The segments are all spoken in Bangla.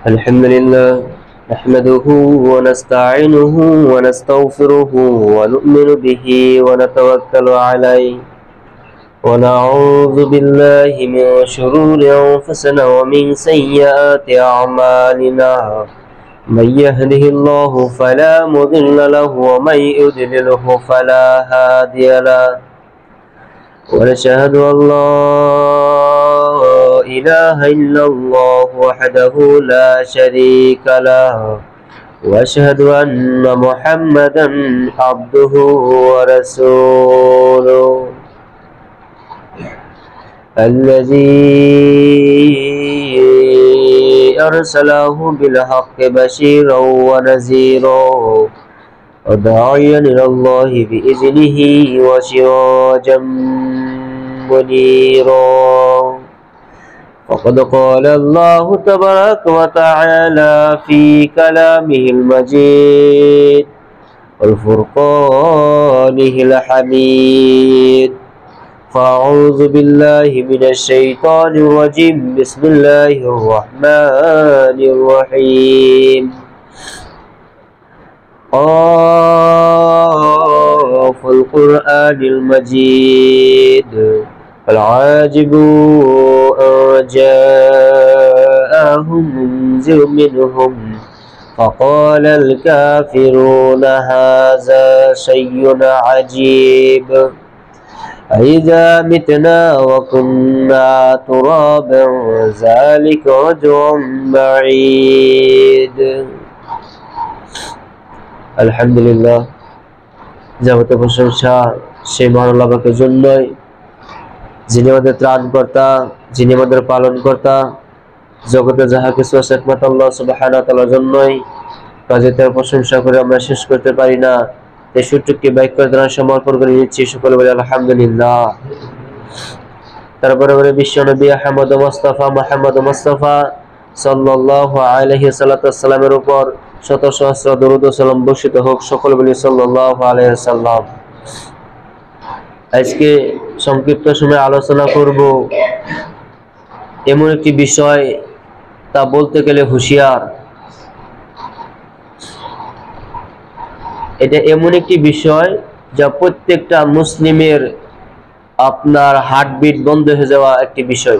الحمد لله نحمده ونستعينه ونستغفره ونؤمن به ونتوكل عليه ونعوذ بالله من شرور أنفسنا ومن سيئات أعمالنا من يهده الله فلا مضل له ومن يضلله فلا هادي له ونشهد أن لا إله إلا الله وحده لا شريك له وأشهد أن محمدا عبده ورسوله الذي أرسله بالحق بشيرا ونذيرا وداعيا إلى الله بإذنه وسراجا منيرا وقد قال الله تبارك وتعالى في كلامه المجيد والفرقانه الحميد فأعوذ بالله من الشيطان الرجيم بسم الله الرحمن الرحيم قاف القرآن المجيد فالعاجب أن جاءهم منذر منهم فقال الكافرون هذا شيء عجيب أإذا متنا وكنا ترابا ذلك رجع بعيد আলহামদুলিল্লাহ যাবতীয় প্রশংসা সেই মহান আল্লাহ পাকের জন্যই, যিনি আমাদের ত্রাণকর্তা, যিনি আমাদের পালনকর্তা। জগতে যাহা কিছু আছে একমাত্র আল্লাহ সুবহানাহু ওয়া তাআলার জন্যই। কাজে তার প্রশংসা করে আমরা শেষ করতে পারি না। এই সুটুকি বাক্যের দ্বারা সমর্পণ করে নিচ্ছি, সকলে বলে আলহামদুলিল্লাহ। তারপরে বলে বিশ্বনবী আহমদ মুস্তাফা সাল্লাল্লাহু আলাইহি সাল্লামের উপর শত সহস্র দরুদ ও সালাম বর্ষিত হোক, সকলে বলি সাল্লাল্লাহু আলাইহি সাল্লাম। আজকে সংক্ষিপ্ত সময় আলোচনা করব এমন একটি বিষয়, তা বলতে গেলে হুঁশিয়ার। এটা এমন একটি বিষয় যা প্রত্যেকটা মুসলিমের আপনার হার্টবিট বন্ধ হয়ে যাওয়া একটি বিষয়।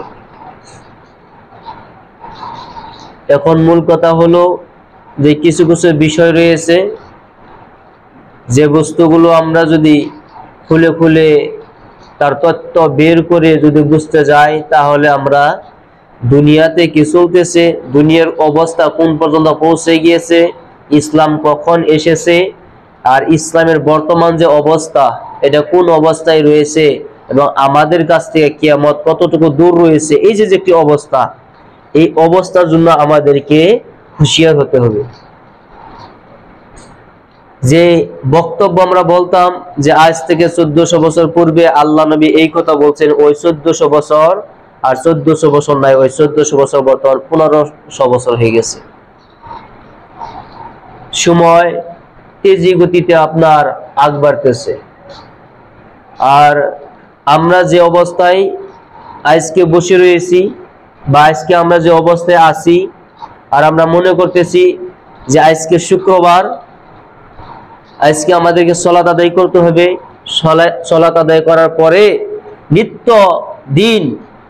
এখন মূল কথা হলো যে কিছু কিছু বিষয় রয়েছে, যে বস্তুগুলো আমরা যদি খুলে খুলে তার তথ্য বের করে যদি বুঝতে যাই, তাহলে আমরা দুনিয়াতে কি চলতেছে, দুনিয়ার অবস্থা কোন পর্যন্ত পৌঁছে গিয়েছে, ইসলাম কখন এসেছে, আর ইসলামের বর্তমান যে অবস্থা এটা কোন অবস্থায় রয়েছে, এবং আমাদের কাছ থেকে কিয়ামত কতটুকু দূর রয়েছে, এই যে একটি অবস্থা, এই অবস্থার জন্য আমাদেরকে হুঁশিয়ার হতে হবে। যে বক্তব্য আমরা বলতাম যে আজ থেকে 1400 বছর পূর্বে আল্লাহ নবী এই কথা বলছেন, ওই 1400 বছর আর 1400 বছর নাই, ওই 1400 বছর বর্তমান 1500 বছর হয়ে গেছে। সময় তেজি গতিতে আপনার আগ বাড়তেছে। আর আমরা যে অবস্থায় আজকে বসে রয়েছি, বা আজকে আমরা যে অবস্থায় আছি, আর আমরা মনে করতেছি যে আজকে শুক্রবার, আজকে আমাদেরকে সালাত আদায় করতে হবে। সালাত আদায় করার পরে নিত্য দিন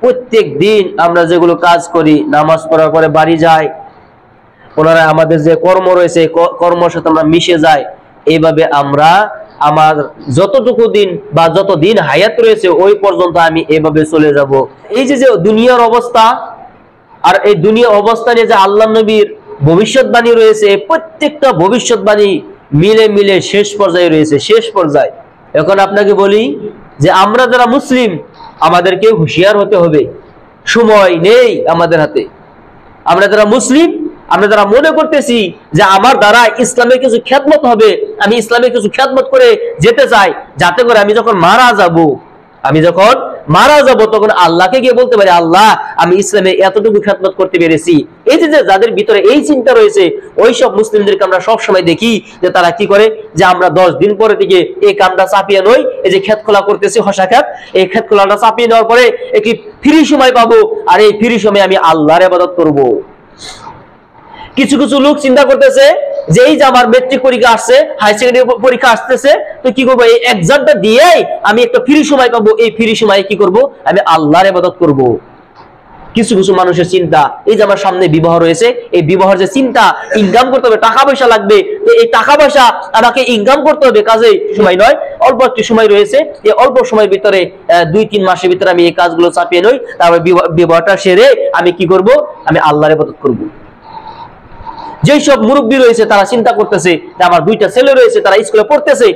প্রত্যেক দিন আমরা যেগুলো কাজ করি, নামাজ পড়ার পরে বাড়ি যাই, পুনরায় আমাদের যে কর্ম রয়েছে কর্মের সাথে আমরা মিশে যাই। এইভাবে আমরা আমার যতটুকু দিন বা যত দিন হায়াত রয়েছে ওই পর্যন্ত আমি এভাবে চলে যাব। এই যে দুনিয়ার অবস্থা, আর এই দুনিয়া অবস্থা নিয়ে যে আল্লাহ নবীর ভবিষ্যৎবাণী রয়েছে, প্রত্যেকটা ভবিষ্যৎবাণী মিলে মিলে শেষ পর্যায়ে রয়েছে, শেষ পর্যায়ে। এখন আপনাকে বলি যে আমরা যারা মুসলিম, আমাদেরকে হুঁশিয়ার হতে হবে। সময় নেই আমাদের হাতে। আমরা যারা মুসলিম, আমরা যারা মনে করতেছি যে আমার দ্বারা ইসলামের কিছু খেদমত হবে, আমি ইসলামের কিছু খেদমত করে যেতে চাই, যাতে করে আমি যখন মারা যাব তখন আল্লাহকে গিয়ে বলতে পারি, আল্লাহ আমি ইসলামে এতটুকু খেদমত করতে পেরেছি। এই যে যাদের ভিতরে এই চিন্তা রয়েছে, ওই সব মুসলিমদেরকে আমরা সব সময় দেখি যে তারা কি করে, যে আমরা 10 দিন পরে থেকে এই কামটা চাপিয়ে নই, এই যে ক্ষেত খোলা করতেছি, হসা ক্ষেত, এই ক্ষেত খোলাটা চাপিয়ে নেওয়ার পরে একটি ফ্রি সময় পাবো, আর এই ফ্রি সময় আমি আল্লাহর ইবাদত করব। কিছু কিছু লোক চিন্তা করতেছে যে এই যে আমার মেট্রিক পরীক্ষা আসছে, হাই সেকেন্ডারি পরীক্ষা আসতেছে, তো কি করবো, এই এক্সামটা দিয়ে আমি একটা ফ্রি সময় পাবো, এই ফ্রি সময়ে কি করব, আমি আল্লাহর ইবাদত করব। কিছু কিছু মানুষের চিন্তা, এই যে আমার সামনে বিবাহ রয়েছে, এই বিবাহের যে চিন্তা, ইনকাম করতে হবে, টাকা পয়সা লাগবে, এই টাকা পয়সা আমাকে ইনকাম করতে হবে, কাজে সময় নয়, অল্প একটু সময় রয়েছে, এই অল্প সময়ের ভিতরে 2-3 মাসের ভিতরে আমি এই কাজগুলো চাপিয়ে নই, তারপর বিবাহটা সেরে আমি কি করব, আমি আল্লাহর ইবাদত করব। যেই সব মুরব্বী রয়েছে তারা চিন্তা করতেছে যে আমার 2টা ছেলে রয়েছে, তারা স্কুলে পড়তেছে,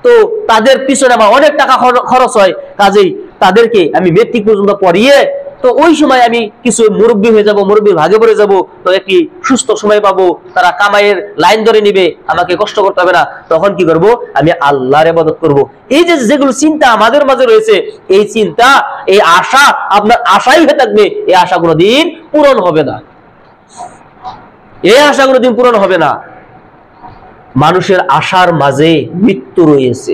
তো তাদের পিছনে আমার অনেক টাকা খরচ হয়, কাজেই তাদেরকে আমি মেট্রিক পর্যন্ত পড়িয়ে, তো ওই সময় আমি কিছু মুরব্বী হয়ে যাব, মুরব্বীর ভাগে পড়ে যাব, তো একটি সুস্থ সময় পাবো, তারা কামাইয়ের লাইন ধরে নিবে, আমাকে কষ্ট করতে হবে না, তখন কি করব, আমি আল্লাহর ইবাদত করব। এই যে যেগুলো চিন্তা আমাদের মাঝে রয়েছে, এই চিন্তা, এই আশা আপনার আশাই হয়ে থাকবে, এই আশা কোনোদিন পূরণ হবে না, এই আশা কোনোদিন পূরণ হবে না। মানুষের আশার মাঝে মৃত্যু রয়েছে,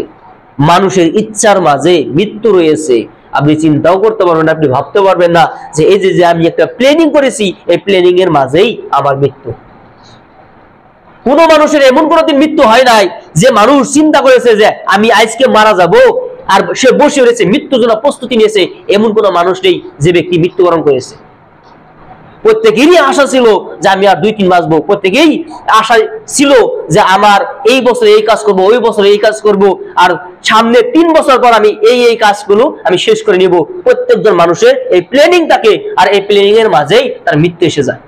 মানুষের ইচ্ছার মাঝে মৃত্যু রয়েছে। আপনি চিন্তাও করতে পারবেন না, আপনি ভাবতে পারবেন না যে এই যে আমি একটা প্ল্যানিং করেছি, এই প্ল্যানিং এর মাঝেই আমার মৃত্যু। কোন মানুষের এমন কোনদিন মৃত্যু হয় নাই যে মানুষ চিন্তা করেছে যে আমি আজকে মারা যাব, আর সে বসে রয়েছে, মৃত্যুর জন্য প্রস্তুতি নিয়েছে, এমন কোন মানুষ নেই যে ব্যক্তি মৃত্যুবরণ করেছে। প্রত্যেকেরই আশা ছিল যে আমি আর 2-3 মাস বাঁচবো, প্রত্যেকেই আশা ছিল যে আমার এই বছরে এই কাজ করব, ওই বছরে এই কাজ করব, আর সামনে 3 বছর পর আমি এই কাজগুলো আমি শেষ করে নিব। প্রত্যেকজন মানুষের এই প্ল্যানিং থাকে, আর এই প্ল্যানিং এর মাঝেই তার মৃত্যু এসে যায়।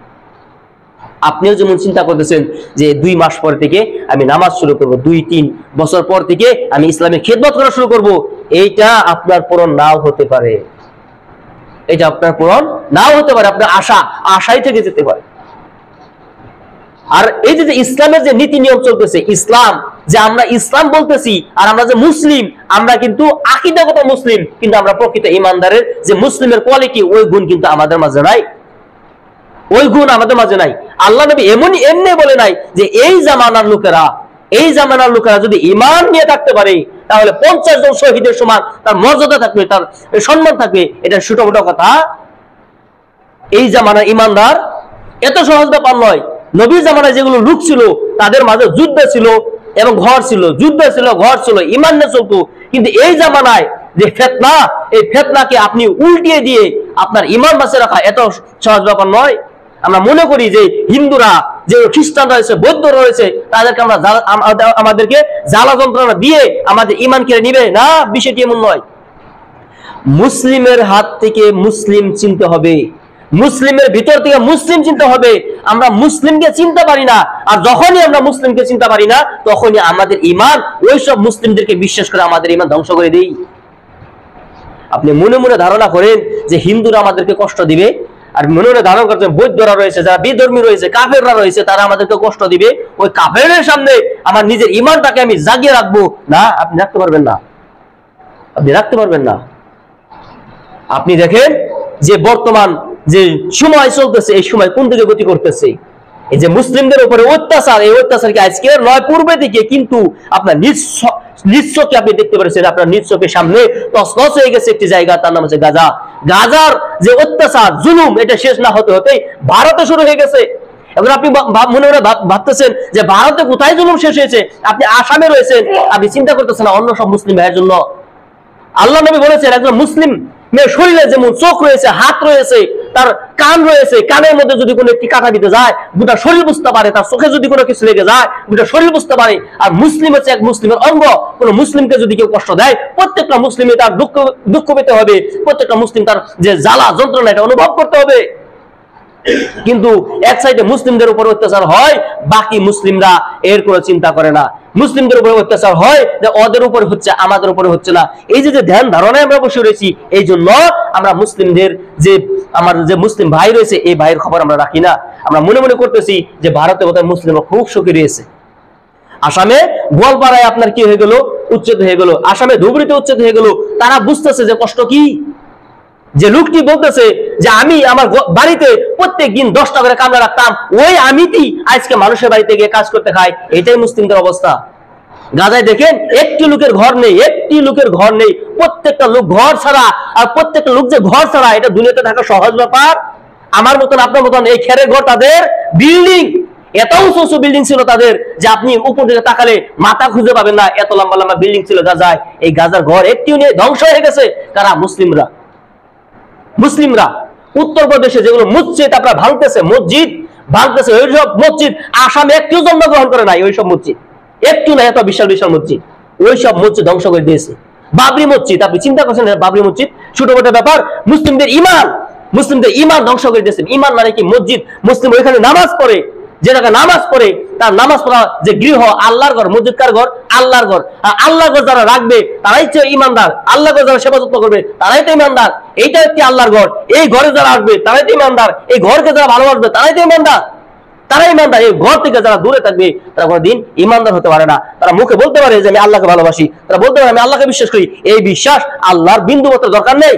আপনিও যেমন চিন্তা করতেছেন যে 2 মাস পর থেকে আমি নামাজ শুরু করব, 2-3 বছর পর থেকে আমি ইসলামের খেদমত করা শুরু করব, এইটা আপনার পূরণ নাও হতে পারে, এটা আপনার পূরণ নাও হতে পারে, আপনার আশাই থেকে যেতে পারে। আর এই যে ইসলামের যে নীতি নিয়ম চলতেছে, ইসলাম যে আমরা ইসলাম বলতেছি, আর আমরা যে মুসলিম, আমরা কিন্তু আকীদাগত মুসলিম, কিন্তু আমরা প্রকৃত ঈমানদারের যে মুসলিমের কোয়ালিটি, ওই গুণ কিন্তু আমাদের মাঝে নাই, ওই গুণ আমাদের মাঝে নাই। আল্লাহ নবী এমনি বলে নাই যে এই জামানার লোকেরা যদি ঈমান নিয়ে থাকতে পারে, তাহলে 50 জন শহীদের সমান তার মর্যাদা থাকবে, তার সম্মান থাকবে। এটা ছোট বড় কথা। এই জামানার ঈমানদার এত সহজ ব্যাপার নয়। নবীর জামানায় যেগুলো লোক ছিল, তাদের মাঝে যুদ্ধ ছিল এবং ঘর ছিল, যুদ্ধ ছিল, ঘর ছিল, ঈমান নিয়ে চলতো। কিন্তু এই জামানায় যে ফিতনা, এই ফিতনাকে আপনি উল্টিয়ে দিয়ে আপনার ঈমান বাঁচিয়ে রাখা এত সহজ ব্যাপার নয়। আমরা মনে করি যে হিন্দুরা, যে খ্রিস্টান রয়েছে, বৌদ্ধ রয়েছে, তাদেরকে আমাদেরকে জ্বালা যন্ত্রণা দিয়ে আমাদের ঈমান কেড়ে নিবে, না, বিষয়টি এমন নয়। মুসলিমের হাত থেকে মুসলিম চিনতে হবে, মুসলিমের ভিতর থেকে মুসলিম চিনতে হবে। আমরা মুসলিমকে চিনতে পারি না, আর যখনই আমরা মুসলিমকে চিনতে পারি না, তখনই আমাদের ঈমান ওইসব মুসলিমদেরকে বিশ্বাস করে আমাদের ঈমান ধ্বংস করে দেই। আপনি মনে মনে ধারণা করেন যে হিন্দুরা আমাদেরকে কষ্ট দিবে, আর মনে মনে ধারণা করছেন বৌদ্ধরা রয়েছে, যারা বিধর্মী রয়েছে, কাফেররা রয়েছে, তারা আমাদেরকে কষ্ট দিবে। ওই কাফেরের সামনে আমার নিজের ঈমানটাকে আমি জাগিয়ে রাখবো, না, আপনি রাখতে পারবেন না, আপনি রাখতে পারবেন না। আপনি দেখেন যে বর্তমান যে সময় চলতেছে, এই সময় কোন দিকে গতি করতেছে। এই যে মুসলিমদের উপরে অত্যাচার, এই অত্যাচার কি আজকে নয়, পূর্বে দিকে, কিন্তু আপনার নিজ চোখে আপনি দেখতে পাচ্ছেন, আপনার নিজ চোখের সামনে তছনছ হয়ে গেছে একটি জায়গা, তার নাম হচ্ছে গাজা। গাজার যে অত্যাচার, জুলুম, এটা শেষ না হতে হতে ভারতে শুরু হয়ে গেছে। এখন আপনি মনে মনে ভাবতেছেন যে ভারতে কোথায় জুলুম শেষ হয়েছে, আপনি আসামে রয়েছেন, আপনি চিন্তা করতেছেন অন্য সব মুসলিম ভাইয়ের জন্য। আল্লাহ নবী বলেছেন একজন মুসলিম মেয়ের শরীরে যেমন চোখ রয়েছে, হাত রয়েছে, তার কান রয়েছে, কানের মধ্যে যদি কোনো একটি কাঁটা দিতে যায়, গোটা শরীর বুঝতে পারে, তার চোখে যদি কোনো কিছু লেগে যায়, গোটা শরীর বুঝতে পারে। আর মুসলিম হচ্ছে এক মুসলিমের অঙ্গ। কোনো মুসলিমকে যদি কেউ কষ্ট দেয়, প্রত্যেকটা মুসলিমে তার দুঃখ পেতে হবে, প্রত্যেকটা মুসলিম তার যে জ্বালা যন্ত্রণা, এটা অনুভব করতে হবে। কিন্তু এক সাইডে মুসলিমদের উপর অত্যাচার হয়, বাকি মুসলিমরা এর কোনো চিন্তা করে না। মুসলিমদের উপরে অত্যাচার হয়, যে ওদের উপরে হচ্ছে, আমাদের উপরে হচ্ছে না। এই যে ধ্যান ধারণায় আমরা বসে রয়েছি, এই জন্য আমরা মুসলিমদের যে আমার যে মুসলিম ভাই রয়েছে, এই ভাইয়ের খবর আমরা রাখি না। আমরা মনে মনে করতেছি যে ভারতে বোধহয় মুসলিমরা খুব সুখী রয়েছে। আসামে গোয়ালপাড়ায় আপনার কি হয়ে গেল, উচ্ছেদ হয়ে গেল, আসামে ধুবড়িতে উচ্ছেদ হয়ে গেল। তারা বুঝতেছে যে কষ্ট কি। যে লোকটি বলতেছে যে আমি আমার বাড়িতে প্রত্যেক দিন 10টা করে কামলা রাখতাম, ওই আমিটি আজকে মানুষের বাড়িতে গিয়ে কাজ করতে খাই। এটাই মুসলিমদের অবস্থা। গাজায় দেখেন একটি লোকের ঘর নেই, একটি লোকের ঘর নেই, প্রত্যেকটা লোক ঘর ছাড়া। আর প্রত্যেকটা লোক যে ঘর ছাড়া, এটা দুনিয়াতে থাকা সহজ ব্যাপার? আমার মতন, আপনার মতন এই খেরের ঘর তাদের বিল্ডিং। এত উঁচু উঁচু বিল্ডিং ছিল তাদের যে আপনি উপর দিকে তাকালে মাথা খুঁজে পাবেন না, এত লম্বা লম্বা বিল্ডিং ছিল গাজায়। এই গাজার ঘর একটিও নেই, ধ্বংস হয়ে গেছে। কারা? মুসলিমরা উত্তরপ্রদেশে যেগুলো মসজিদ আপনারা ভাঙতেছে, মসজিদ ভাঙতেছে, ওইসব মসজিদ আসামে একটিও জন্মগ্রহণ করে নাই। ওইসব মসজিদ একটু না, এত বিশাল বিশাল মসজিদ, ওইসব মসজিদ ধ্বংস করে দিয়েছে। বাবরি মসজিদ আপনি চিন্তা করছেন, বাবরি মসজিদ ছোটখাটো ব্যাপার, মুসলিমদের ইমান ধ্বংস করে দিয়েছেন। ইমান মানে কি? মসজিদ, মুসলিম ওইখানে নামাজ পড়ে, যে জায়গায় নামাজ পড়ে তার নামাজ পড়া যে গৃহ আল্লাহর ঘর, মসজিদ কার ঘর? আল্লাহর ঘর। আর আল্লাহর ঘর যারা রাখবে তারাই তো ইমানদার, আল্লাহর ঘর যারা সেবা যত্ন করবে তারাই তো ইমানদার। এইটা একটি আল্লাহর ঘর, এই ঘরে যারা আসবে তারাই তো ইমানদার, এই ঘরকে যারা ভালোবাসবে তারাই তো ইমানদার, তারাই ইমানদার। এই ঘর থেকে যারা দূরে থাকবে তারা কোনোদিন ইমানদার হতে পারে না। তারা মুখে বলতে পারে যে আমি আল্লাহকে ভালোবাসি, তারা বলতে পারে আমি আল্লাহকে বিশ্বাস করি, এই বিশ্বাস আল্লাহর বিন্দু মাত্র দরকার নেই।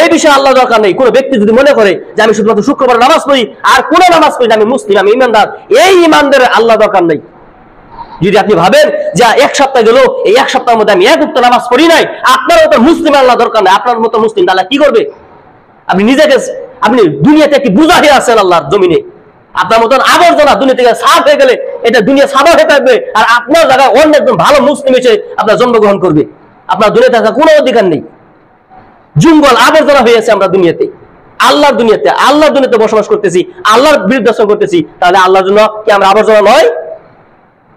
এই বিষয়ে আল্লাহ দরকার নেই। কোন ব্যক্তি যদি মনে করে যে আমি শুধুমাত্র শুক্রবার নামাজ পড়ি আর কোন নামাজ পড়ি না, আমি মুসলিম, আমি ইমানদার, এই ইমানদার আল্লাহ দরকার নেই। যদি আপনি ভাবেন যে এক সপ্তাহ গেল, এই এক সপ্তাহের মধ্যে আমি এক উক্ত নামাজ পড়ি নাই, আপনার মতো মুসলিম আল্লাহ দরকার নেই। আপনার মতো মুসলিম আল্লাহ কি করবে? আপনি নিজেকে, আপনি দুনিয়াতে একটি বোঝা হয়ে আছেন আল্লাহর জমিনে। আপনার মতন আবর্জনা দুনিয়া থেকে সাফ হয়ে গেলে এটা দুনিয়া সাফা হয়ে থাকবে, আর আপনার জায়গায় অন্য একজন ভালো মুসলিম এসে আপনার জন্মগ্রহণ করবে। আপনার দুনিয়া থাকার কোনো অধিকার নেই। জঙ্গল আবর্জনা হয়েছে আমরা দুনিয়াতে, আল্লাহর দুনিয়াতে বসবাস করতেছি, আল্লাহর বিরুদ্ধে করতেছি, তাহলে আল্লাহর জন্য কি আমরা আবর্জনা নয়?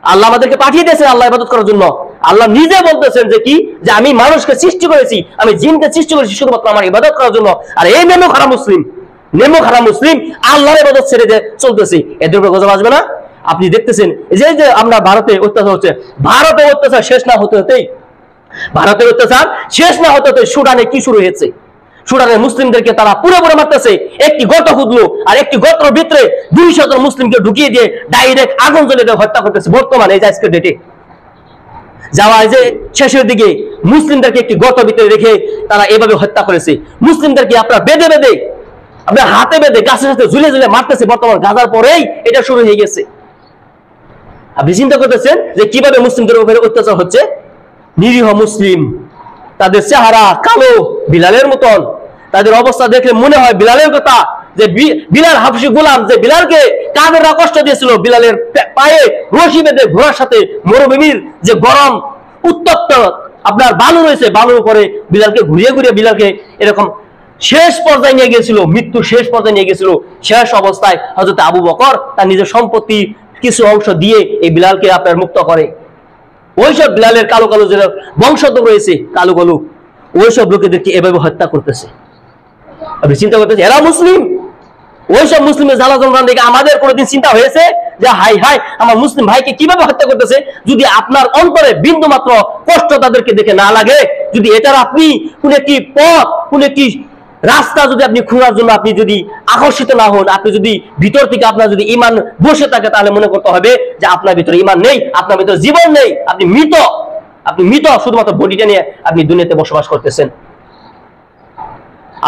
আল্লাহ আমাদেরকে পাঠিয়ে দিয়েছেন আল্লাহ ইবাদত করার জন্য। আল্লাহ নিজে বলতেছেন যে কি, যে আমি মানুষকে সৃষ্টি করেছি, আমি জিনকে সৃষ্টি করেছি শুধুমাত্র আমার ইবাদত করার জন্য। আর এই নেমো খারাপ মুসলিম আল্লাহর ইবাদত ছেড়ে দিয়ে চলতেছি, এদের উপরে গজব আসবে না? আপনি দেখতেছেন যে যে আমরা ভারতে অত্যাচার হচ্ছে, ভারতে অত্যাচার শেষ না হতে হতেই সুদানে কি শুরু হয়েছে? সুদানের মুসলিমদেরকে তারা পুরোপুরি মারতেছে। একটি গর্ত খুঁজলো, আর একটি গর্তের ভিতরে 200 জন মুসলিমকে ঢুকিয়ে দিয়ে ডাইরেক্ট আগুন জ্বলে হত্যা করতেছে। বর্তমানে এই আজকের ডেটে যাওয়া যে শেষের দিকে মুসলিমদেরকে একটি গর্ত ভিতরে রেখে তারা এভাবে হত্যা করেছে। মুসলিমদেরকে আপনার বেঁধে আপনার হাতে বেঁধে গাছের সাথে ঝুলে মারতেছে। বর্তমান গাজার পরেই এটা শুরু হয়ে গেছে। আপনি চিন্তা করতেছেন যে কিভাবে মুসলিমদের উপরে অত্যাচার হচ্ছে। নিরীহ মুসলিম, তাদের চেহারা কালো বিলালের মতন, তাদের অবস্থা দেখলে মনে হয় বিলালের কথা, যে বিলাল হাফসি গোলাম, যে বিলালকে কাফেররা কষ্ট দিয়েছিল, বিলালের পায়ে রশি বেঁধে ঘোড়ার সাথে মরুভূমির যে গরম উত্তপ্ত আপনার বালু রয়েছে, বালুর উপরে বিলালকে ঘুরিয়ে বিলালকে এরকম শেষ পর্যায়ে নিয়ে গেছিল, মৃত্যুর শেষ পর্যায়ে নিয়ে গেছিল। শেষ অবস্থায় হযরত আবু বকর তার নিজের সম্পত্তি কিছু অংশ দিয়ে এই বিলালকে আপনার মুক্ত করে। ওইসব বিলালের কালো যে বংশধর রয়েছে, কালো ওইসব লোকেদেরকে এভাবে হত্যা করতেছে। আপনি চিন্তা করতেছেন এরা মুসলিম? ওইসব মুসলিমের জ্বালাতন দেখে আমাদের কোনোদিন চিন্তা হয়েছে যে হাই আমার মুসলিম ভাইকে কিভাবে হত্যা করতেছে? যদি আপনার অন্তরে বিন্দু মাত্র কষ্ট তাদেরকে দেখে না লাগে, যদি এটার আপনি কোন একটি পথ, কোন একটি রাস্তা যদি আপনি খোঁজার জন্য আপনি যদি আকর্ষিত না হন, আপনি যদি ভিতর থেকে আপনার যদি ঈমান বসে থাকে, তাহলে মনে করতে হবে যে আপনার ভিতরে ঈমান নেই, আপনার ভিতরে জীবন নেই, আপনি মৃত, শুধুমাত্র বডিটা নিয়ে আপনি দুনিয়াতে বসবাস করতেছেন।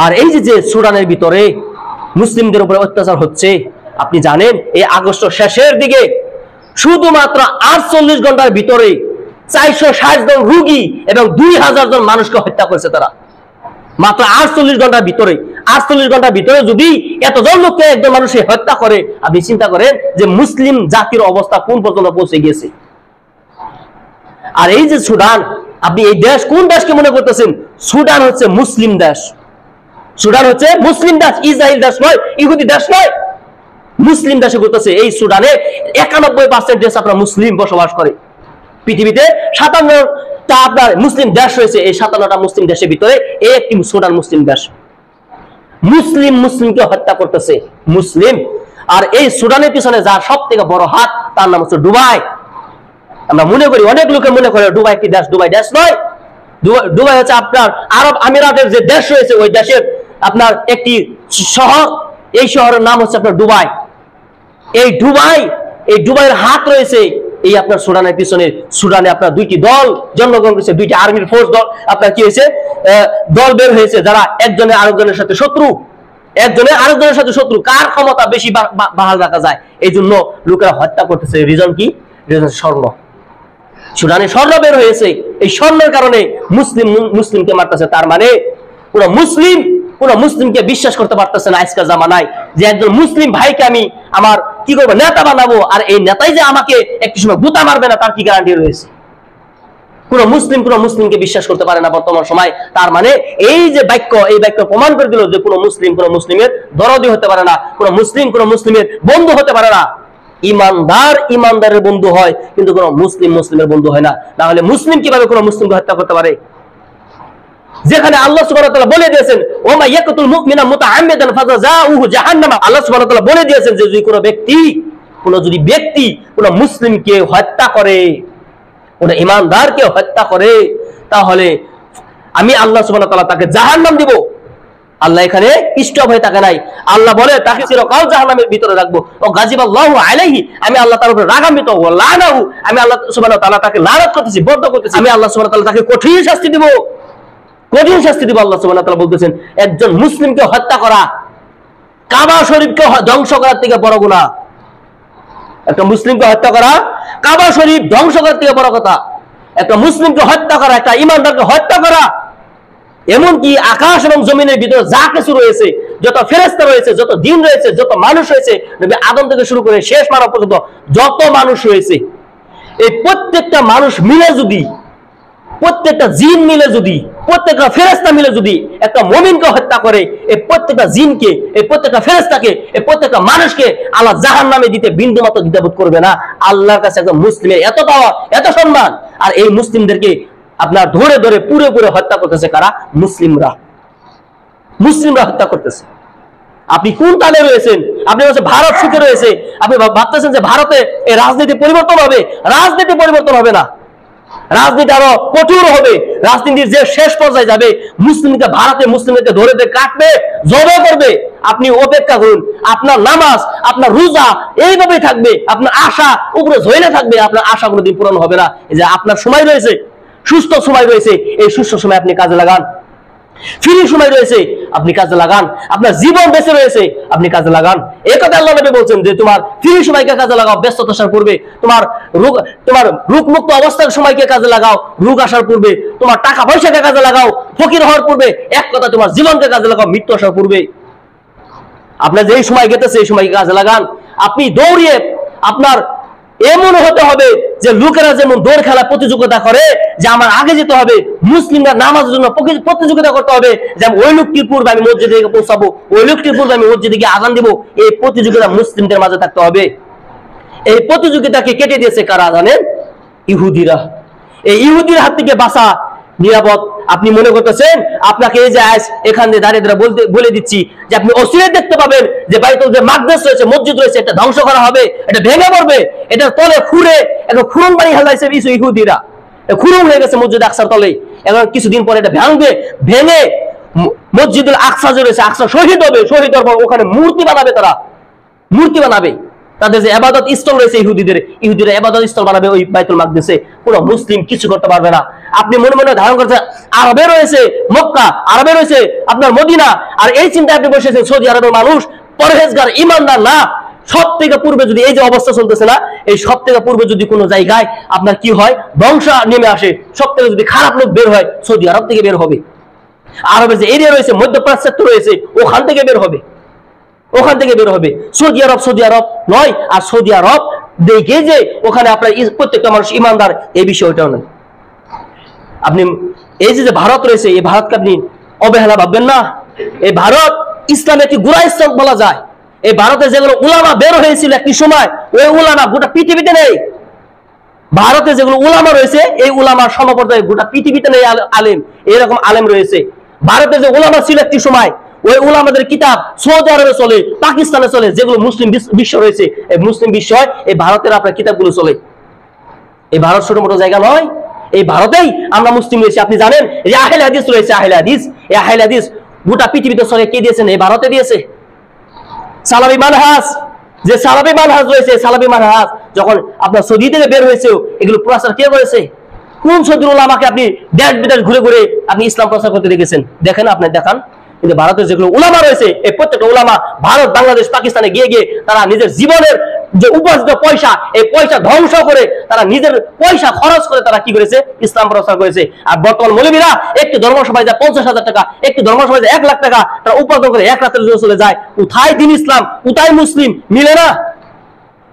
আর এই যে সুদানের ভিতরে মুসলিমদের উপরে অত্যাচার হচ্ছে, আপনি জানেন এই আগস্ট শেষের দিকে শুধুমাত্র 48 ঘন্টার ভিতরে 460 জন রোগী এবং 2000 জন মানুষকে হত্যা করেছে তারা। মাত্র 48 ঘন্টার ভিতরে যদি এতজন লোককে একজন মানুষে হত্যা করে, আপনি চিন্তা করেন যে মুসলিম জাতির অবস্থা কোন পর্যন্ত পৌঁছে গিয়েছে। আর এই যে সুদান, আপনি এই দেশ কোন দেশকে মনে করতেছেন? সুদান হচ্ছে মুসলিম দেশ, ইসরায়েল দেশ নয়, ইহুদি দেশ নয়, মুসলিম দেশে করতেছে। এই সুদানে 91% দেশ আপনার মুসলিম বসবাস করে। পৃথিবীতে 57টা আপনার মুসলিম দেশ রয়েছে, এই 57টা মুসলিম দেশের ভিতরে এই একটি সুদান মুসলিম দেশ। মুসলিমকে হত্যা করতেছে মুসলিম। আর এই সুদানের পিছনে যার সব থেকে বড় হাত, তার নাম হচ্ছে দুবাই। আমরা মনে করি, অনেক লোকে মনে করে দুবাই একটি দেশ, দুবাই দেশ নয়। দুবাই হচ্ছে আপনার আরব আমিরাতের যে দেশ রয়েছে, ওই দেশের আপনার একটি শহর। এই শহরের নাম হচ্ছে আপনার দুবাই। এই দুবাইয়ের হাত রয়েছে এই আপনার সুদানের পিছনে। সুদানে আপনার 2টি দল জন্মগ্রহণ করেছে, 2টি আর্মির ফোর্স দল আপনার কি হয়েছে, দল বের হয়েছে, যারা একজনের আরেকজনের সাথে শত্রু, কার ক্ষমতা বেশি বহাল রাখা যায়, এই জন্য লোকেরা হত্যা করতেছে। রিজন কি? রিজন স্বর্ণ। সুদানে স্বর্ণ বের হয়েছে, এই স্বর্ণের কারণে মুসলিমকে মারতেছে। তার মানে কোন কোন মুসলিমকে বিশ্বাস করতে পারতেছে না আজকের জামানায়, যে একজন মুসলিম ভাইকে আমি আমার কি করবো, নেতা বানাবো, আর এই নেতাই যে আমাকে একটি সময় গুতা মারবে না তার কি গ্যারান্টি রয়েছে? কোন মুসলিমকে বিশ্বাস করতে পারে না বর্তমান সময়। তার মানে এই যে বাক্য, এই বাক্য প্রমাণ করে দিল যে কোন মুসলিমের দরদি হতে পারে না, কোন মুসলিমের বন্ধু হতে পারে না। ইমানদারের বন্ধু হয়, কিন্তু কোন মুসলিমের বন্ধু হয় না। না হলে মুসলিম কিভাবে কোন মুসলিমকে হত্যা করতে পারে? যেখানে আল্লাহ সুবহানাহু ওয়া তাআলা বলে দিয়েছেন ওমা ইয়াকতুল মুমিনা মুতাআম্মিদান ফাজাযাউহু জাহান্নাম, আল্লাহ সুবহানাহু ওয়া তাআলা বলে দিয়েছেন যে যদি কোনো ব্যক্তি কোন মুসলিমকে হত্যা করে, কোন ইমানদারকে হত্যা করে, তাহলে আমি আল্লাহ সুবহানাহু ওয়া তাআলা তাকে জাহান্নাম দিব। আল্লাহ এখানে স্টপ হয়ে থাকে নাই, আল্লাহ বলে তাকে চিরকাল জাহান্নামের ভিতরে রাখবো। ও গাজিবাল্লাহু আলাইহি, আমি আল্লাহ তার উপরে রাগান্বিত, ও লানাহু, আমি আল্লাহ সুবহানাহু ওয়া তাআলা তাকে লানত করতেছি, বদ্ধ করতেছি, আমি আল্লাহ সুবহানাহু ওয়া তাআলা তাকে কঠিন শাস্তি দিব। আল্লাহ সুবহানাহু ওয়া তাআলা বলতেছেন একজন মুসলিমকে হত্যা করা কাবা শরীফকে ধ্বংস করার থেকে বড় গুনাহ। একটা মুসলিমকে হত্যা করা কাবা শরীফ ধ্বংস করার থেকে বড় কথা। একটা মুসলিমকে হত্যা করা, একটা ইমানদারকে হত্যা করা, এমনকি আকাশ এবং জমিনের ভিতরে যা কিছু রয়েছে, যত ফেরেশতা রয়েছে, যত জিন রয়েছে, যত মানুষ রয়েছে, নবী আদম থেকে শুরু করে শেষ মানব পর্যন্ত যত মানুষ রয়েছে, এই প্রত্যেকটা মানুষ মিলে যদি, প্রত্যেকটা জিন মিলে যদি, প্রত্যেকটা ফেরেশতা মিলে যদি একটা মুমিনকে হত্যা করে, এই প্রত্যেকটা জিনকে, এই প্রত্যেকটা ফেরেশতাকে, এই প্রত্যেকটা মানুষকে আল্লাহ জাহান্নামে দিতে বিন্দুমাত্র দ্বিধাবোধ করবে না। আল্লাহর কাছে একজন মুসলিমের এত পাওয়া, এত সম্মান, আর এই মুসলিমদেরকে আপনার ধরে ধরে পুরো হত্যা করতেছে কারা? মুসলিমরা হত্যা করতেছে। আপনি কোন তালে রয়েছেন? আপনি বলছেন ভারত সুখে রয়েছে, আপনি ভাবতেছেন যে ভারতে এই রাজনীতি পরিবর্তন হবে। রাজনীতি পরিবর্তন হবে না, রাজনীতি আরো কঠোর হবে। রাজনীতির যে শেষ পর্যায়ে যাবে, মুসলিমকে ধরে কাটবে, জবাই করবে। আপনি অপেক্ষা করুন, আপনার নামাজ, আপনার রোজা এইভাবেই থাকবে, আপনার আশা উপরে ঝইলে থাকবে, আপনার আশা কোনোদিন পূরণ হবে না। এই যে আপনার সময় রয়েছে, সুস্থ সময় রয়েছে, এই সুস্থ সময় আপনি কাজে লাগান। ফ্রি সময় রয়েছে, আপনি কাজে লাগান। আপনার জীবন বেঁচে রয়েছে, আপনি কাজে লাগান। এই কথা আল্লাহ নবী বলছেন যে তোমার ফ্রি সময়কে কাজে লাগাও ব্যস্ততা আসার পূর্বে, তোমার রোগমুক্ত অবস্থার সময়কে কাজে লাগাও রোগ আসার পূর্বে, তোমার টাকা পয়সাকে কাজে লাগাও ফকির হওয়ার পূর্বে, এক কথা তোমার জীবনকে কাজে লাগাও মৃত্যু আসার পূর্বে। আপনার যেই সময় গেতেছে এই সময়কে কাজে লাগান। আপনি দৌড়িয়ে আপনার এমন হতে হবে যে লোকেরা যেমন দৌড় খেলা প্রতিযোগিতা করে যে আমার আগে যেতে হবে, মুসলিমরা নামাজের জন্য প্রতিযোগিতা করতে হবে, যেমন ওই লোকটির পূর্বে আমি মসজিদে গিয়ে পৌঁছাবো, ওই লোকটির পূর্বে আমি মসজিদে গিয়ে আযান দেব। এই প্রতিযোগিতা মুসলিমদের মাঝে থাকতে হবে। এই প্রতিযোগিতাকে কেটে দিয়েছে কারা জানেন? ইহুদিরা। এই ইহুদির হাত থেকে বাঁচা নিরাপদ। আপনি মনে করতেছেন আপনাকে এই যে এখান দিয়ে দাঁড়িয়ে বলে দিচ্ছি যে আপনি অচিরে দেখতে পাবেন যে বাইতুল যে মাকদাস রয়েছে, মসজিদ রয়েছে, এটা ধ্বংস করা হবে, এটা ভেঙে পড়বে, এটার তলে খুঁড়ে একটা খুরুং বাড়ি হালাইছে কিছু ইহুদিরা, খুরুং হয়ে গেছে মসজিদ আকসার তলে। এখন কিছুদিন পরে এটা ভেঙে মসজিদুল আকসা যে রয়েছে, আকসা শহীদ হবে, শহীদ হওয়ার পর ওখানে মূর্তি বানাবে, তারা মূর্তি বানাবে। তাদের যে ইবাদত স্থল রয়েছে ইহুদিরা ইবাদত স্থল বানাবে ওই বাইতুল মাকদিসে। কোন মুসলিম কিছু করতে পারবে না। আপনি মনে মনে ধারণা করছেন আরবে রয়েছে মক্কা, আরবে রয়েছে আপনার মদিনা, আর এই চিন্তায় আপনি বসেছেন সৌদি আরবের মানুষ পরহেজগার ইমানদার না। সব থেকে পূর্বে যদি এই যে অবস্থা চলতেছে না, এই সব থেকে পূর্বে যদি কোনো জায়গায় আপনার কি হয়, ধ্বংস নেমে আসে, সব থেকে যদি খারাপ লোক বের হয় সৌদি আরব থেকে বের হবে। আরবের যে এরিয়া রয়েছে, মধ্যপ্রাচ্য রয়েছে, ওখান থেকে বের হবে, ওখান থেকে বের হবে। সৌদি আরব নয়। আর সৌদি আরব দেখে যে ওখানে আপনার প্রত্যেকটা মানুষ ইমানদার, এই বিষয়টাও নয়। আপনি এই যে ভারত রয়েছে, এই ভারতকে আপনি অবহেলা ভাববেন না। এই ভারত ইসলামের একটি গোড়া স্তর বলা যায়। এই ভারতে যেগুলো উলামা বের হয়েছিল একটি সময়, ওই উলামা গোটা পৃথিবীতে নেই। ভারতে যেগুলো উলামা রয়েছে, এই উলামার সমপর্যায়ে গোটা পৃথিবীতে নেই আলেম, এরকম আলেম রয়েছে। ভারতে যে উলামা ছিল একটি সময়, ওই উলামাদের কিতাব সৌদি আরবে চলে, পাকিস্তানে চলে, যেগুলো মুসলিম বিশ্ব রয়েছে, এই মুসলিম বিশ্ব এই ভারতের আপনার কিতাবগুলো চলে। এই ভারত ছোট মোটো জায়গা নয়, এই ভারতেই আমরা মুসলিম রয়েছি। আপনি জানেন যে আহলে হাদিস রয়েছে, আহলে হাদিস, এই আহলে হাদিস গোটা পৃথিবীতে ছড়িয়ে কে দিয়েছেন? এই ভারতে দিয়েছে। সালাফি মানহাজ, যে সালাফি মানহাজ রয়েছে, সালাফি মানহাজ যখন আপনার সৌদি থেকে বের হয়েছে, এগুলো প্রচার কে করেছে? কোন সৌদির উলামাকে আপনি দেশ বিদেশ ঘুরে ঘুরে আপনি ইসলাম প্রচার করতে দেখেছেন? দেখেন, আপনি দেখান। কিন্তু ভারতের যেগুলো উলামা রয়েছে, এই প্রত্যেকটা উলামা ভারত, বাংলাদেশ, পাকিস্তানে গিয়ে তারা নিজের জীবনের যে উপার্জিত পয়সা, এই পয়সা ধ্বংস করে তারা নিজের পয়সা খরচ করে তারা কি করেছে, ইসলাম প্রচার করেছে। আর বর্তমান মৌলবীরা একটি ধর্মসভায় যায় 50,000 টাকা, একটি ধর্মসভায় যায় 1 লাখ টাকা তারা উপার্জন করে এক রাতের জন্য চলে যায়। কোথায় দিন ইসলাম, কোথায় মুসলিম, মিলে না।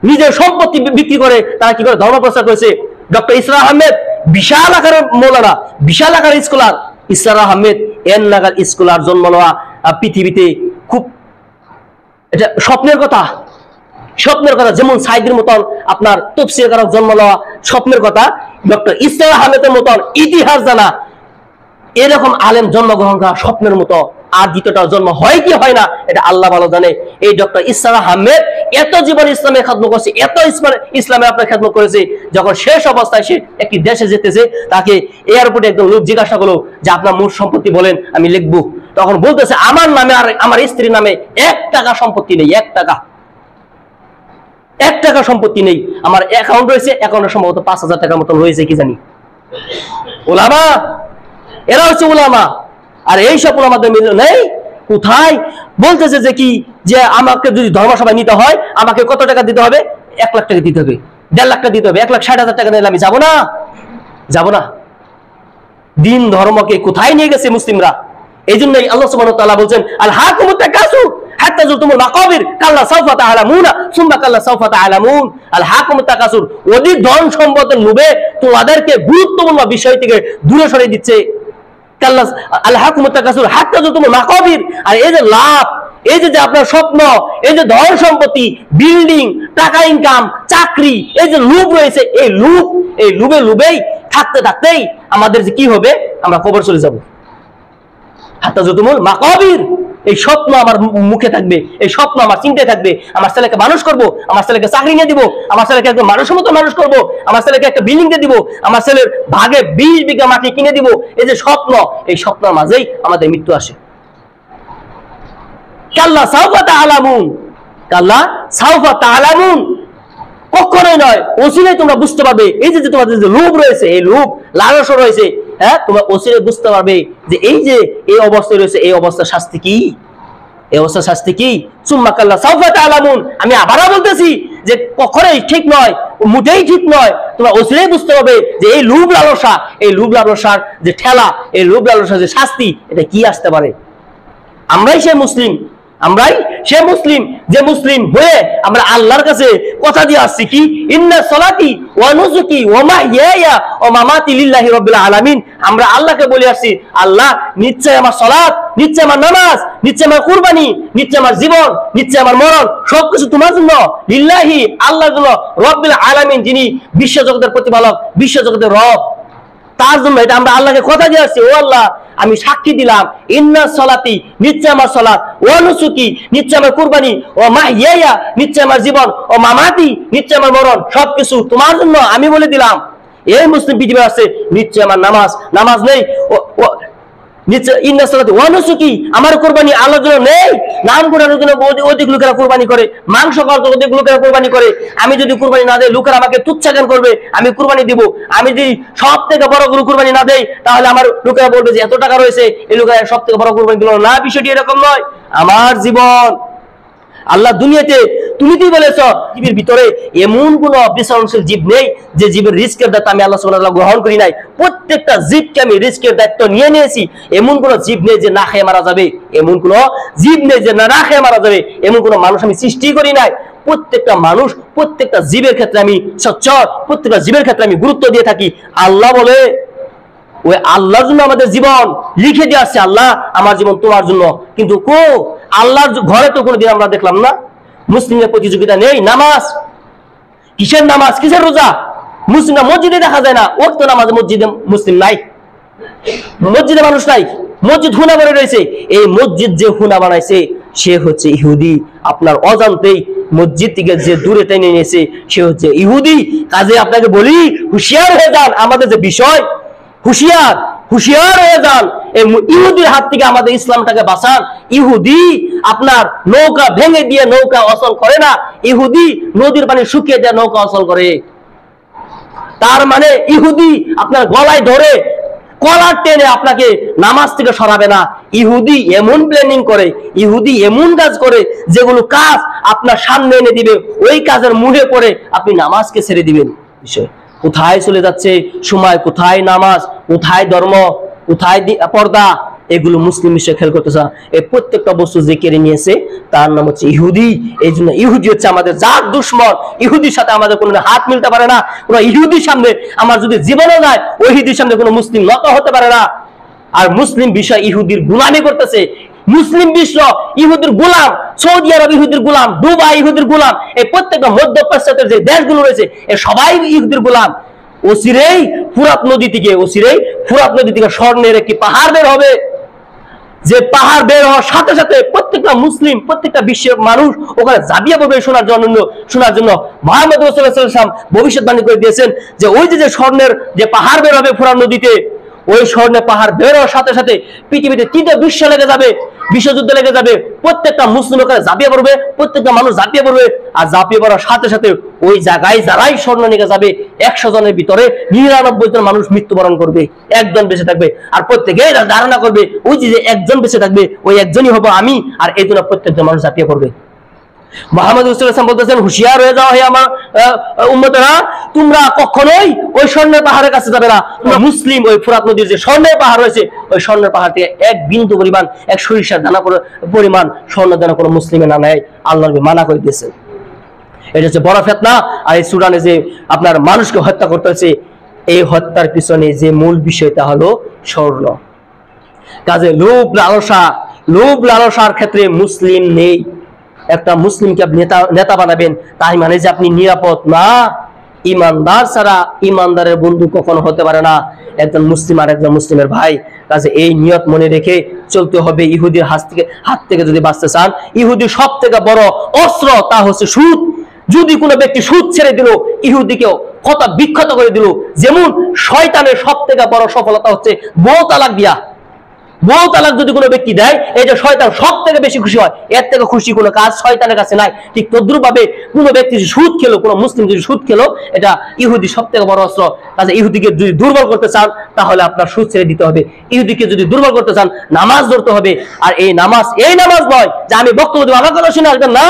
নিজের সম্পত্তি বিক্রি করে তারা কি করে ধর্ম প্রচার করেছে। ডক্টর ইসরার আহমেদ বিশাল আকারের মৌলানা, বিশাল আকারের স্কলার, ইসরার আহমেদ এর নাগাল স্কলার জন্ম নেওয়া পৃথিবীতে খুব এটা স্বপ্নের কথা, স্বপ্নের কথা। যেমন সাইদের মতন আপনার তফসির কারক জন্ম নেওয়া স্বপ্নের কথা, ডক্টর ইসরার আহমেদের মতন ইতিহাস জানা এরকম আলেম জন্মগ্রহণ করা স্বপ্নের মতো। আর দ্বিতীয়টা জন্ম হয় কি হয় না এটা আল্লাহ ভালো জানে। এই ডক্টর ইসরার আহমেদ এত জীবন ইসলামের খেদমত করেছে, এত ইসলামের আপনার খেদমত করেছে, যখন শেষ অবস্থায় সে একটি দেশে যেতেছে তাকে এয়ারপোর্টে একদম লোক জিজ্ঞাসা করলো যে আপনার মোট সম্পত্তি বলেন, আমি লিখবো। তখন বলতেছে আমার নামে আর আমার স্ত্রীর নামে 1 টাকা সম্পত্তি নেই, 1 টাকা সম্পত্তি নেই। আমার অ্যাকাউন্ট রয়েছে, অ্যাকাউন্টে সম্ভবত 5,000 টাকার মতন রয়েছে কি জানি। ওলামা, এরা হচ্ছে ওলামা। আর এইসব ওলামাদের মিল নেই। কোথায় বলতেছে যে কি, যে আমাকে যদি ধর্মসভায় নিতে হয় আমাকে কত টাকা দিতে হবে, 1 লাখ টাকা দিতে হবে, 1.5 লাখ টাকা দিতে হবে, 1,60,000 টাকা নিলে আমি যাবো না, যাবো না। দিন ধর্মকে কোথায় নিয়ে গেছে মুসলিমরা। এই জন্যই আল্লাহ সুবহানাহু ওয়া তাআলা বলছেন আল হাকুমুত তাকাসুর হাত্তা যুরতুমুল মাকাবির কাল্লা সাউফা তাআলামুনা সুম্মা কাল্লা সাউফা তাআলামুন। আল হাকুমুত তাকাসুর, অধিক ধন সম্পদের লোভে তোমাদেরকে গুরুত্বপূর্ণ বিষয় থেকে দূরে সরিয়ে দিচ্ছে। কাল্লা আল হাকুমুত তাকাসুর হাত্তা যুরতুমুল মাকাবির। আর এই যে লাভ, এই যে আপনার স্বপ্ন, এই যে ধন সম্পত্তি, বিল্ডিং, টাকা ইনকাম, চাকরি, এই যে লোভ রয়েছে, এই লোভেই থাকতে থাকতেই আমাদের যে কি হবে, আমরা কবর চলে যাব। হাত্তা যুরতুমুল মাকাবির, এই স্বপ্ন আমার মুখে থাকবে, এই স্বপ্ন আমার চিন্তায় থাকবে। আমার ছেলেকে মানুষ করব, আমার ছেলেকে চাকরি নিয়ে দিব, আমার ছেলেকে একদম মানুষের মতো মানুষ করব, আমার ছেলেকে একটা বিল্ডিং দিয়ে দিব, আমার ছেলের ভাগে 20 বিঘা মাটি কিনে দিব। এই যে স্বপ্ন, এই স্বপ্নের মাঝেই আমাদের মৃত্যু আসে। কাল্লা সাউফা তাআলামুন, কাল্লা সাউফা তাআলামুন, কখনোই নয়, ওসিলাই তোমরা বুঝতে পারবে। এই যে তোমাদের যে লোভ রয়েছে, এই লোভ লালসা রয়েছে, হ্যাঁ, তোমরা ওসিলাই বুঝতে পারবে যে এই যে এই অবস্থায় রয়েছে, এই অবস্থার শাস্তি কি, এই অবস্থার শাস্তি কি। সুম্মা কাল্লা সাউফা তাআলামুন, আমি আবারও বলতেছি যে কখনোই ঠিক নয়, মোটেই ঠিক নয়। তোমরা ওসিলাই বুঝতে পারবে যে এই লোভ লালসা, এই লোভ লালসার যে ঠেলা, এই লোভ লালসার যে শাস্তি, এটা কি আসতে পারে। আমরাই সে মুসলিম, আমরাই সে মুসলিম যে মুসলিম হয়ে আমরা আল্লাহর কাছে কথা দিয়ে আসছি কি, ইন্না সলাতি ওয়া নুসুকি ওয়া মাহইয়ায়া ওয়া মামাতি লিল্লাহি রাব্বিল আলামিন। আমরা আল্লাহকে বলে আসছি, আল্লাহ নিশ্চয় আমার সালাত, নিশ্চয় আমার নামাজ, নিশ্চয় আমার কুরবানি, নিশ্চয় আমার জীবন, নিশ্চয় আমার মরণ সবকিছু তোমার জন্য, লিল্লাহি আল্লাহর জন্য, রাব্বিল আলামিন যিনি বিশ্বজগতের প্রতিপালক, বিশ্বজগতের রব, তার জন্য এটা আমরা আল্লাহকে কথা দিয়ে আসছি। ও আল্লাহ, আমি সাক্ষী দিলাম, ইন্না সলাতি, নিশ্চয় আমার সলাত, ও নুসুকি, নিশ্চয় আমার কুরবানি, ও মাহইয়ায়া, নিশ্চয় আমার জীবন, ও মামাতি, নিশ্চয় আমার মরণ সবকিছু তোমার জন্য আমি বলে দিলাম। এই মুসলিম পৃথিবী আছে, নিশ্চয় আমার নামাজ নেই, আমার কোরবানি আল্লাহর জন্য নেই। নাম করানোর জন্য অধিক লোকেরা কোরবানি করে, মাংস খাওয়ার জন্য অধিক লোকেরা কোরবানি করে। আমি যদি কোরবানি না দেই, লোকেরা আমাকে তুচ্ছাজ্ঞান করবে, আমি কোরবানি দিব। আমি যদি সব থেকে বড় গরু কোরবানি না দেই, তাহলে আমার লোকেরা বলবে যে এত টাকা রয়েছে, এই লোকেরা সব থেকে বড় কোরবানি দিল না। বিষয়টি এরকম নয়। আমার জীবন আল্লাহ দুনিয়াতে তুমি কি বলেছ, জীবের ভিতরে এমন কোন বিচরণশীল জীব নেই যে জীবের রিস্কের দায়িত্ব আমি আল্লাহ সুবহানাহু ওয়া তাআলা গ্রহণ করি নাই। প্রত্যেকটা জীবকে আমি রিস্কের দায়িত্ব নিয়ে নিয়েছি। এমন কোন জীব নেই যে না খেয়ে মারা যাবে, এমন কোন জীব নেই যে না খেয়ে মারা যাবে, এমন কোন মানুষ আমি সৃষ্টি করি নাই। প্রত্যেকটা মানুষ, প্রত্যেকটা জীবের ক্ষেত্রে আমি সচ্চর, প্রত্যেকটা জীবের ক্ষেত্রে আমি গুরুত্ব দিয়ে থাকি। আল্লাহ বলে ওই আল্লাহর জন্য আমাদের জীবন লিখে দিয়ে আসছে, আল্লাহ আমার জীবন তোমার জন্য। কিন্তু আল্লাহর ঘরে তো কোনোদিন আমরা দেখলাম না মুসলিমের প্রতিযোগিতা নেই। নামাজ কিসের নামাজ, কিসের রোজা, মুসলিমরা মসজিদে দেখা যায় না। ওয়াক্ত নামাজ মসজিদে মুসলিম নাই, মসজিদে মানুষ নাই, মসজিদ হুনা বানিয়ে রয়েছে। এই মসজিদ যে হুনা বানাইছে সে হচ্ছে ইহুদি। আপনার অজান্তেই মসজিদ থেকে যে দূরে টেনে নিয়েছে সে হচ্ছে ইহুদি। কাজে আপনাকে বলি, হুঁশিয়ার হয়ে যান। আমাদের যে বিষয়, হুঁশিয়ার হয়ে যান। এই ইহুদির হাত থেকে আমাদের ইসলামটাকে বাঁচান। ইহুদি আপনার নৌকা ভেঙে দিয়ে নৌকা অচল করে না, ইহুদি নদীর পানি শুকিয়ে দিয়ে নৌকা অচল করে। তার মানে ইহুদি আপনার গলায় ধরে কলার টেনে আপনাকে নামাজ থেকে সরাবে না। ইহুদি এমন প্ল্যানিং করে, ইহুদি এমন কাজ করে, যেগুলো কাজ আপনার সামনে এনে দিবে, ওই কাজের মুহে পড়ে আপনি নামাজকে ছেড়ে দিবেন। বিষয় কোথায় চলে যাচ্ছে সময়, কোথায় নামাজ, কোথায় ধর্ম, কোথায় পর্দা, এগুলো মুসলিম বিশ্বে খেয়াল করতেছে না। এই প্রত্যেকটা বস্তু যে কেড়ে নিয়েছে তার নাম হচ্ছে ইহুদি। এই জন্য ইহুদি হচ্ছে আমাদের জাত দুশ্মন। ইহুদির সাথে আমাদের কোনো হাত মিলতে পারে না। কোনো ইহুদির সামনে আমার যদি জীবনও যায়, ওই ইহুদির সামনে কোনো মুসলিম নত হতে পারে না। আর মুসলিম বিশ্ব ইহুদির গোলামি করতেছে। মুসলিম বিশ্ব ইহুদির গোলাম, সৌদি আরব ইহুদির গোলাম, দুবাই ইহুদির গোলাম, এই প্রত্যেকটা মধ্যপ্রাচ্যের যে দেশগুলো রয়েছে এ সবাই ইহুদির গোলাম। অচিরেই ফুরাত নদী থেকে স্বর্ণের একটি পাহাড় বের হবে, যে পাহাড় বের হওয়ার সাথে সাথে প্রত্যেকটা মুসলিম, প্রত্যেকটা বিশ্বের মানুষ ওখানে ঝাঁপিয়ে পড়বে শোনার জন্য। মুহাম্মদ রাসূলুল্লাহ সাল্লাল্লাহু আলাইহি ওয়াসাল্লাম ভবিষ্যৎবাণী করে দিয়েছেন যে ওই যে স্বর্ণের যে পাহাড় বের হবে ফুরাত নদীতে, ওই স্বর্ণের পাহাড় বের হওয়ার সাথে সাথে পৃথিবীতে তৃতীয় বিশ্ব লেগে যাবে, বিশ্বযুদ্ধ লেগে যাবে। প্রত্যেকটা মুসলিম ওখানে ঝাঁপিয়ে পড়বে, প্রত্যেকটা মানুষ ঝাঁপিয়ে পড়বে। আর ঝাঁপিয়ে পড়ার সাথে সাথে ওই জায়গায় যারাই স্বর্ণ নিয়ে যাবে 100 জনের ভিতরে 99 জন মানুষ মৃত্যুবরণ করবে, একজন বেঁচে থাকবে। আর প্রত্যেকে ধারণা করবে ওই যে একজন বেঁচে থাকবে, ওই একজনই হবো আমি। আর এই জন্য প্রত্যেকজন মানুষ ঝাঁপিয়ে পড়বে। মুহাম্মদ রাসূলুল্লাহ সাল্লাল্লাহু আলাইহি ওয়াসাল্লাম বলতেছেন, হুঁশিয়ার হয়ে যাও হে আমার উম্মতেরা, তোমরা কখনোই ওই স্বর্ণের পাহাড়ের কাছে যাবে না। তোমরা মুসলিম ওই ফুরাত নদীর যে স্বর্ণের পাহাড় রয়েছে, ওই স্বর্ণের পাহাড় থেকে এক বিন্দু পরিমাণ, এক সরিষার দানা পরিমাণ স্বর্ণ দানা কোনো মুসলিমে না নেয়, আল্লাহ নবী মানা করে দিয়েছেন। এটা হচ্ছে বড় ফিতনা। আর এই সুদানে যে আপনার মানুষকে হত্যা করতে হচ্ছে, এই হত্যার পিছনে যে মূল বিষয়টা হলো স্বর্ণ। কাজে লোভ লালসার ক্ষেত্রে মুসলিম নেই। একটা মুসলিমকে আপনি নেতা বানাবেন, তাই মানে যে আপনি নিরাপদ না। ইমানদার ছাড়া ইমানদারের বন্ধু কখনো হতে পারে না একজন মুসলিম আর একজন মুসলিমের ভাই। কাজে এই নিয়ত মনে রেখে চলতে হবে। ইহুদির হাত থেকে যদি বাঁচতে চান, ইহুদির সব থেকে বড় অস্ত্র তা হচ্ছে সুদ। যদি কোনো ব্যক্তি সুদ ছেড়ে দিল, ইহুদিকেও কত বিখ্যাত করে দিল। যেমন শয়তানের সব থেকে বড় সফলতা হচ্ছে বউ তালাক দিয়া। বউ তালাক যদি কোনো ব্যক্তি দেয়, এই যে শয়তান সব থেকে বেশি খুশি হয়, এর থেকে খুশি কোনো কাজ শয়তানের কাছে নাই। ঠিক তদ্রুপ ভাবে কোনো ব্যক্তি যদি সুদ খেলো, কোনো মুসলিম যদি সুদ খেলো, এটা ইহুদি সব থেকে বড় অস্ত্র। কাজে ইহুদিকে যদি দুর্বল করতে চান, তাহলে আপনার সুদ ছেড়ে দিতে হবে। ইহুদিকে যদি দুর্বল করতে চান, নামাজ ধরতে হবে। আর এই নামাজ নয় যে আমি বক্তব্য দেবো আমার কথা শুনে আসবেন না,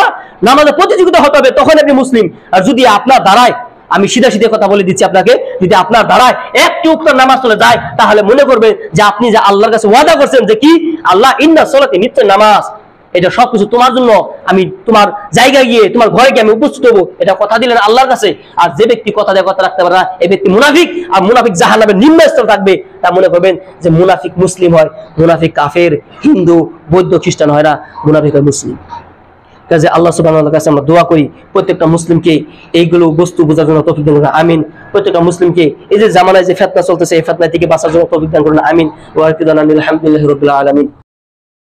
নামাজে প্রতিযোগিতা হতে হবে, তখন আপনি মুসলিম। আর যদি আপনার দ্বারায়, আমি সিধা কথা বলে দিচ্ছি আপনাকে, যদি আপনার দ্বারায় একটি উক্ত নামাজ চলে যায়, তাহলে মনে করবেন যে আপনি যে আল্লাহর কাছে ওয়াদা করছেন যে কি, আল্লাহ ইন্না সলাতি, নিশ্চয় নামাজ, এটা সবকিছু তোমার জন্য, আমি তোমার জায়গায় গিয়ে তোমার ঘরে গিয়ে আমি উপস্থিত হবো, এটা কথা দিলেন আল্লাহর কাছে। আর যে ব্যক্তি কথা দেয় কথা রাখতে পারে না, এই ব্যক্তি মুনাফিক। আর মুনাফিক জাহান্নামের নিম্ন স্তরে থাকবে। তা মনে করবেন যে মুনাফিক মুসলিম হয়, মুনাফিক কাফের, হিন্দু, বৌদ্ধ, খ্রিস্টান হয় না, মুনাফিক হয় মুসলিম। কাজে আল্লাহ সুবহানাহু ওয়া তাআলার কাছে আমরা দোয়া করি প্রত্যেকটা মুসলিমকে এইগুলো বস্তু বোঝার জন্য তৌফিক দান করুন, আমিন। প্রত্যেকটা মুসলিমকে এই যে জামানায় যে ফিতনা চলতেছে, এই ফিতনা থেকে বাঁচার জন্য তৌফিক দান করুন, আমিন। ওয়া আলহামদুলিল্লাহি রাব্বিল আলামিন।